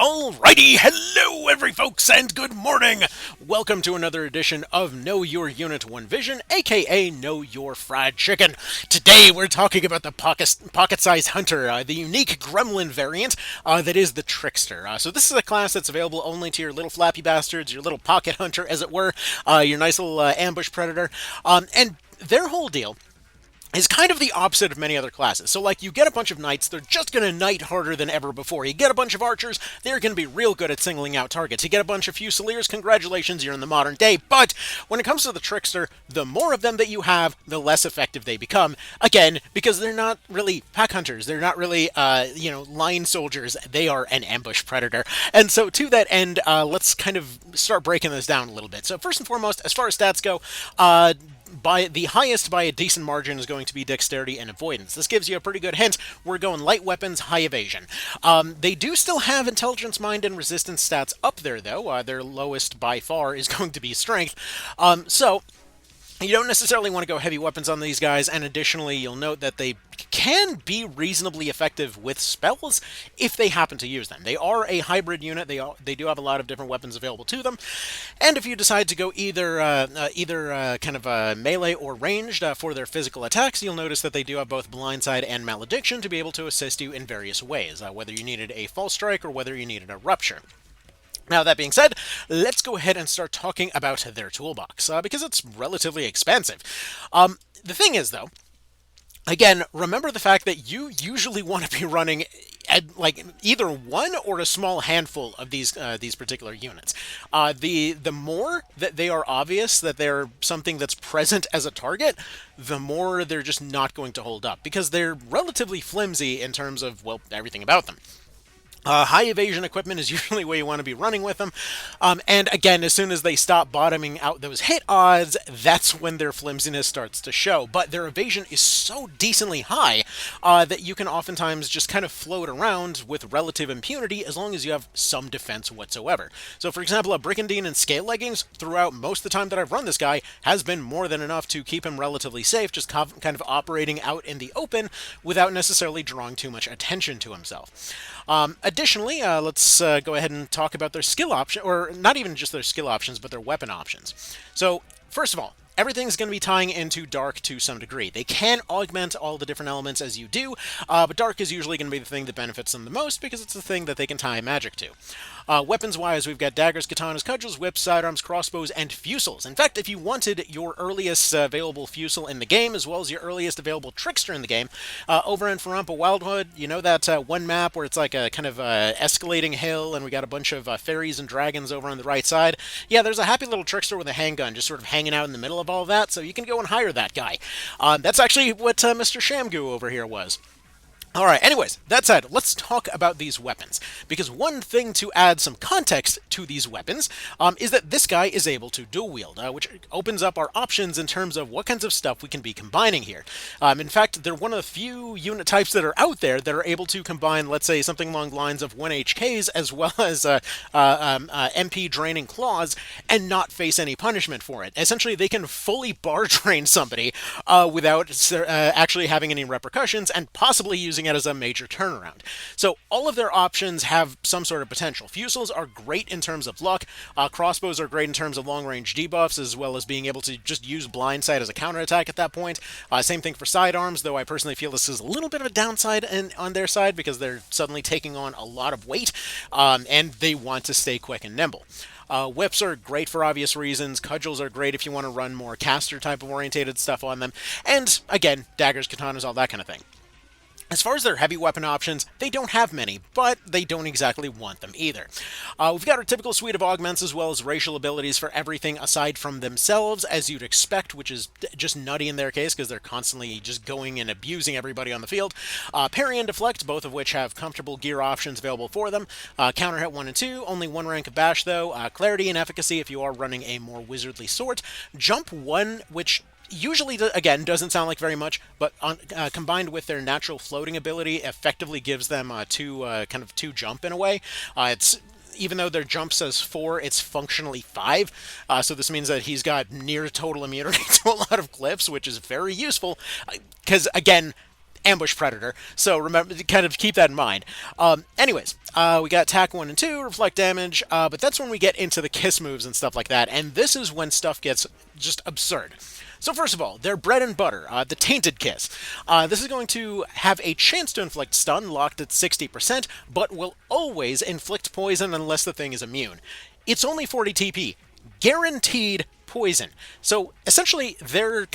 Alrighty, hello every folks and good morning! Welcome to another edition of Know Your Unit 1 Vision, aka Know Your Fried Chicken. Today we're talking about the pocket-sized hunter, the unique gremlin variant that is the Trickster. So this is a class that's available only to your little flappy bastards, your little pocket hunter as it were, your nice little ambush predator, and their whole deal is kind of the opposite of many other classes. So, like, you get a bunch of knights, they're just going to knight harder than ever before. You get a bunch of archers, they're going to be real good at singling out targets. You get a bunch of fusiliers, congratulations, you're in the modern day. But when it comes to the Trickster, the more of them that you have, the less effective they become. Again, because they're not really pack hunters. They're not really, line soldiers. They are an ambush predator. And so, to that end, let's kind of start breaking this down a little bit. So, first and foremost, as far as stats go, by the highest by a decent margin is going to be dexterity and avoidance. This gives you a pretty good hint. We're going light weapons, high evasion. They do still have intelligence, mind, and resistance stats up there, though. Their lowest by far is going to be strength. So you don't necessarily want to go heavy weapons on these guys, and additionally, you'll note that they can be reasonably effective with spells if they happen to use them. They are a hybrid unit. They do have a lot of different weapons available to them, and if you decide to go either kind of melee or ranged for their physical attacks, you'll notice that they do have both blindside and malediction to be able to assist you in various ways, whether you needed a false strike or whether you needed a rupture. Now, that being said, let's go ahead and start talking about their toolbox, because it's relatively expansive. The thing is, though, again, remember the fact that you usually want to be running like either one or a small handful of these particular units. The more that they are obvious that they're something that's present as a target, the more they're just not going to hold up, because they're relatively flimsy in terms of, well, everything about them. High evasion equipment is usually where you want to be running with them. And again, as soon as they stop bottoming out those hit odds, that's when their flimsiness starts to show. But their evasion is so decently high that you can oftentimes just kind of float around with relative impunity as long as you have some defense whatsoever. So, for example, a Brigandine in scale leggings, throughout most of the time that I've run this guy, has been more than enough to keep him relatively safe, just kind of operating out in the open without necessarily drawing too much attention to himself. Additionally, let's go ahead and talk about their skill option, or not even just their skill options, but their weapon options. So, first of all, everything's going to be tying into Dark to some degree. They can augment all the different elements as you do, but Dark is usually going to be the thing that benefits them the most because it's the thing that they can tie magic to. Weapons-wise, we've got daggers, katanas, cudgels, whips, sidearms, crossbows, and fusils. In fact, if you wanted your earliest available fusil in the game, as well as your earliest available trickster in the game, over in Farampa Wildwood, you know that one map where it's like a kind of escalating hill, and we got a bunch of fairies and dragons over on the right side? Yeah, there's a happy little trickster with a handgun just sort of hanging out in the middle of all of that, so you can go and hire that guy. That's actually what Mr. Shamgoo over here was. Alright, anyways, that said, let's talk about these weapons, because one thing to add some context to these weapons is that this guy is able to dual wield, which opens up our options in terms of what kinds of stuff we can be combining here. In fact, they're one of the few unit types that are out there that are able to combine, let's say, something along the lines of 1 HKs as well as MP draining claws and not face any punishment for it. Essentially, they can fully bar drain somebody without actually having any repercussions, and possibly using it as a major turnaround. So all of their options have some sort of potential. Fusils are great in terms of luck. Crossbows are great in terms of long-range debuffs, as well as being able to just use blindside as a counterattack at that point. Same thing for sidearms, though I personally feel this is a little bit of a downside on their side because they're suddenly taking on a lot of weight, and they want to stay quick and nimble. Whips are great for obvious reasons. Cudgels are great if you want to run more caster type of orientated stuff on them. And again, daggers, katanas, all that kind of thing. As far as their heavy weapon options, they don't have many, but they don't exactly want them either. We've got our typical suite of augments as well as racial abilities for everything aside from themselves, as you'd expect, which is just nutty in their case because they're constantly just going and abusing everybody on the field. Parry and deflect, both of which have comfortable gear options available for them. Counter hit 1 and 2, only 1 rank of bash though. Clarity and efficacy if you are running a more wizardly sort. Jump 1, which usually, again, doesn't sound like very much, but combined with their natural floating ability, effectively gives them kind of two jump in a way. It's even though their jump says 4, it's functionally 5. So this means that he's got near total immunity to a lot of cliffs, which is very useful. Because, again, ambush predator. So remember, kind of keep that in mind. Anyways, we got attack 1 and 2, reflect damage, but that's when we get into the kiss moves and stuff like that, and this is when stuff gets just absurd. So first of all, their bread and butter, the Tainted Kiss. This is going to have a chance to inflict stun, locked at 60%, but will always inflict poison unless the thing is immune. It's only 40 TP. Guaranteed poison. So essentially, their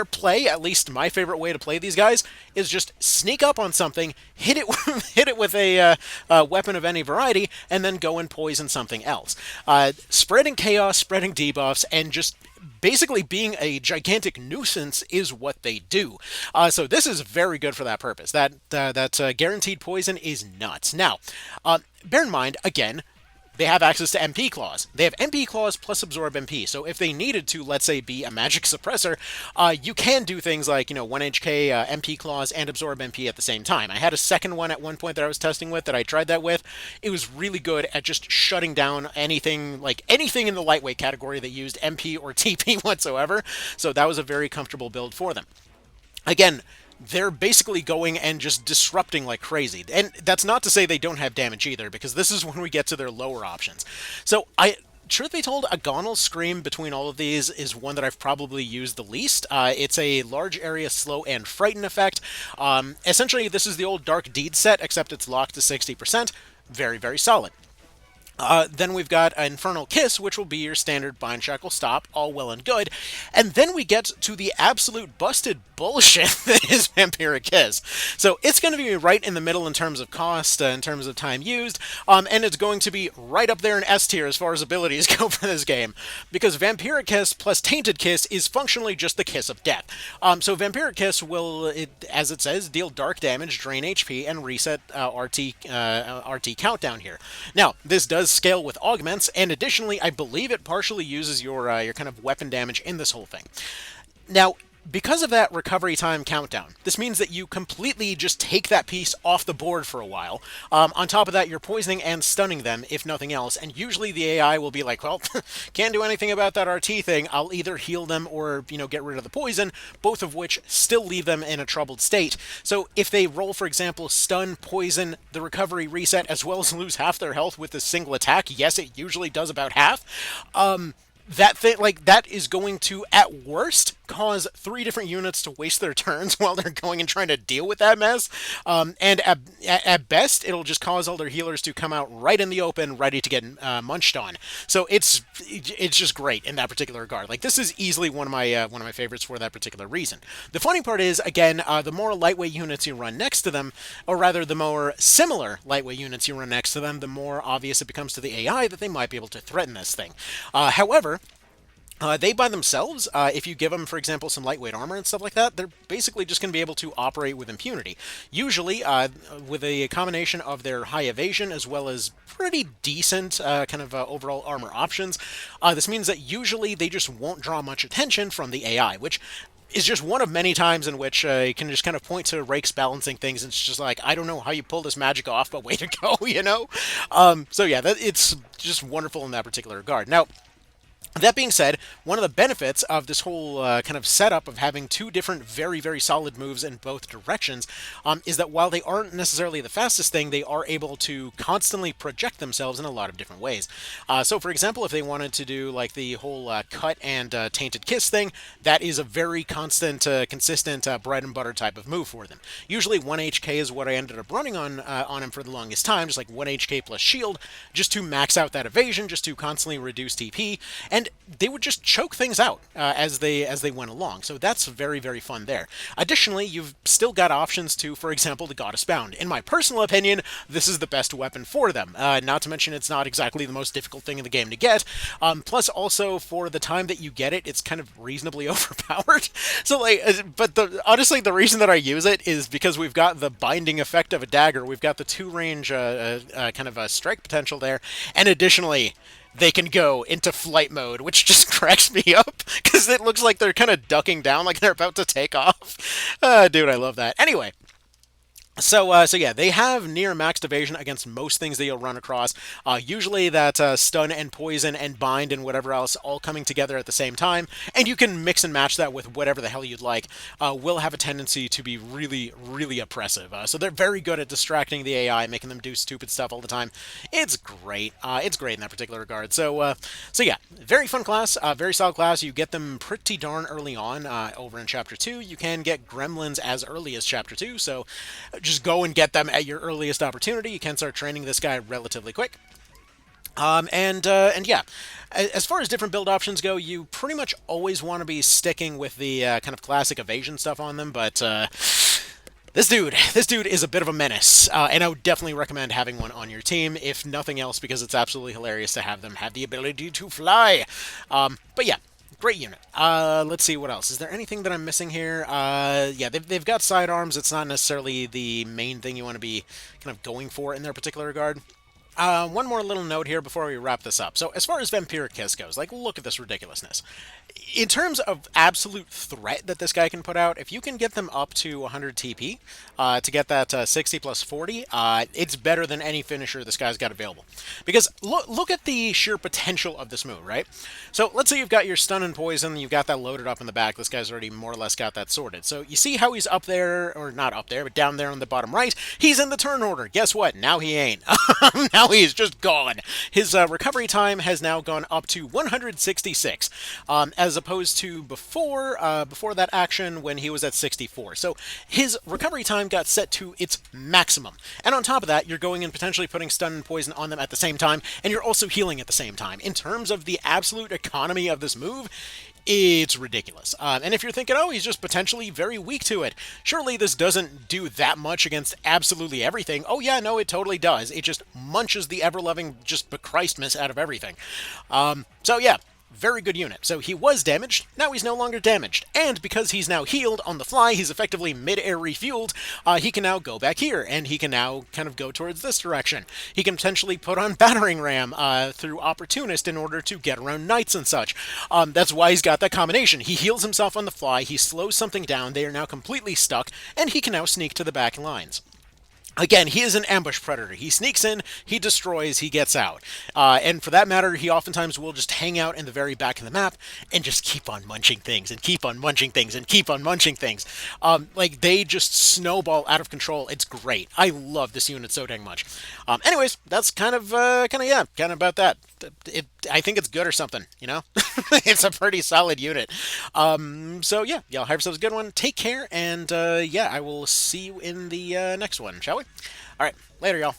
play, at least my favorite way to play these guys, is just sneak up on something, hit it hit it with a weapon of any variety, and then go and poison something else. Spreading chaos, spreading debuffs, and just basically being a gigantic nuisance is what they do. So this is very good for that purpose. That guaranteed poison is nuts. Now, bear in mind, again, they have access to MP Claws. They have MP Claws plus Absorb MP, so if they needed to, let's say, be a magic suppressor, you can do things like, 1 HP MP Claws and Absorb MP at the same time. I had a second one at one point that I was testing with, that I tried that with. It was really good at just shutting down anything in the lightweight category that used MP or TP whatsoever, so that was a very comfortable build for them. Again, they're basically going and just disrupting like crazy. And that's not to say they don't have damage either, because this is when we get to their lower options. So truth be told, Agonal's Scream between all of these is one that I've probably used the least. It's a large area slow and frighten effect. Essentially, this is the old Dark Deed set, except it's locked to 60%. Very, very solid. Then we've got Infernal Kiss, which will be your standard Bind Shackle Stop, all well and good. And then we get to the absolute busted bullshit that is Vampiric Kiss. So it's going to be right in the middle in terms of cost, in terms of time used, and it's going to be right up there in S tier as far as abilities go for this game, because Vampiric Kiss plus Tainted Kiss is functionally just the Kiss of Death. So Vampiric Kiss will, as it says, deal dark damage, drain HP, and reset RT countdown here. Now, this does scale with augments, and additionally, I believe it partially uses your kind of weapon damage in this whole thing. Now, because of that recovery time countdown, this means that you completely just take that piece off the board for a while. On top of that, you're poisoning and stunning them, if nothing else, and usually the AI will be like, well, can't do anything about that RT thing, I'll either heal them or, get rid of the poison, both of which still leave them in a troubled state. So if they roll, for example, stun, poison, the recovery reset, as well as lose half their health with a single attack, yes, it usually does about half, that is going to, at worst, cause 3 different units to waste their turns while they're going and trying to deal with that mess. And at best, it'll just cause all their healers to come out right in the open, ready to get munched on. So it's just great in that particular regard. Like, this is easily one of my favorites for that particular reason. The funny part is, again, the more lightweight units you run next to them, or rather the more similar lightweight units you run next to them, the more obvious it becomes to the AI that they might be able to threaten this thing. However, they by themselves, if you give them, for example, some lightweight armor and stuff like that, they're basically just going to be able to operate with impunity. Usually, with a combination of their high evasion as well as pretty decent overall armor options, this means that usually they just won't draw much attention from the AI, which is just one of many times in which you can just kind of point to Rake's balancing things, and it's just like, I don't know how you pull this magic off, but way to go, So yeah, it's just wonderful in that particular regard. Now, that being said, one of the benefits of this whole kind of setup of having 2 different very, very solid moves in both directions is that while they aren't necessarily the fastest thing, they are able to constantly project themselves in a lot of different ways. So, for example, if they wanted to do like the whole cut and tainted kiss thing, that is a very constant, consistent bread and butter type of move for them. Usually 1 HK is what I ended up running on him for the longest time, just like 1 HK plus shield, just to max out that evasion, just to constantly reduce TP, and they would just choke things out as they went along. So that's very, very fun there. Additionally, you've still got options to, for example, the Goddess Bound. In my personal opinion, this is the best weapon for them. Not to mention it's not exactly the most difficult thing in the game to get. Plus, also, for the time that you get it, it's kind of reasonably overpowered. So, honestly, the reason that I use it is because we've got the binding effect of a dagger. We've got the 2-range strike potential there. And additionally, they can go into flight mode, which just cracks me up, because it looks like they're kind of ducking down like they're about to take off. Dude, I love that. Anyway, So yeah, they have near maxed evasion against most things that you'll run across. Usually that stun and poison and bind and whatever else all coming together at the same time, and you can mix and match that with whatever the hell you'd like. Will have a tendency to be really, really oppressive. So they're very good at distracting the AI, making them do stupid stuff all the time. It's great. It's great in that particular regard. So yeah, very fun class, very solid class. You get them pretty darn early on. Over in Chapter 2, you can get Gremlins as early as Chapter 2, so just go and get them at your earliest opportunity. You can start training this guy relatively quick. And yeah, as far as different build options go, you pretty much always want to be sticking with the kind of classic evasion stuff on them. But this dude is a bit of a menace, and I would definitely recommend having one on your team, if nothing else, because it's absolutely hilarious to have them have the ability to fly. But yeah, great unit. Let's see what else. Is there anything that I'm missing here? Yeah, they've got sidearms. It's not necessarily the main thing you want to be kind of going for in their particular regard. One more little note here before we wrap this up. So, as far as Vampiric Kiss goes, like, look at this ridiculousness. In terms of absolute threat that this guy can put out, if you can get them up to 100 TP to get that 60 plus 40, it's better than any finisher this guy's got available. Because look at the sheer potential of this move, right? So, let's say you've got your stun and poison, you've got that loaded up in the back. This guy's already more or less got that sorted. So, you see how he's up there, or not up there, but down there on the bottom right? He's in the turn order. Guess what? Now he ain't. Now he is just gone. His recovery time has now gone up to 166, as opposed to before that action when he was at 64. So his recovery time got set to its maximum. And on top of that, you're going and potentially putting stun and poison on them at the same time, and you're also healing at the same time. In terms of the absolute economy of this move, it's ridiculous. And if you're thinking, oh, he's just potentially very weak to it, surely this doesn't do that much against absolutely everything. Oh, yeah, no, it totally does. It just munches the ever-loving just Christmas out of everything. So, yeah. Very good unit. So he was damaged, now he's no longer damaged. And because he's now healed on the fly, he's effectively mid-air refueled, he can now go back here, and he can now kind of go towards this direction. He can potentially put on Battering Ram through Opportunist in order to get around Knights and such. That's why he's got that combination. He heals himself on the fly, he slows something down, they are now completely stuck, and he can now sneak to the back lines. Again, he is an ambush predator. He sneaks in, he destroys, he gets out. And for that matter, he oftentimes will just hang out in the very back of the map and just keep on munching things and keep on munching things and keep on munching things. Like, they just snowball out of control. It's great. I love this unit so dang much. Anyways, that's kind of about that. I think it's good or something, you know? It's a pretty solid unit. So yeah, y'all have yourselves a good one. Take care, and yeah, I will see you in the next one, shall we? All right, later, y'all.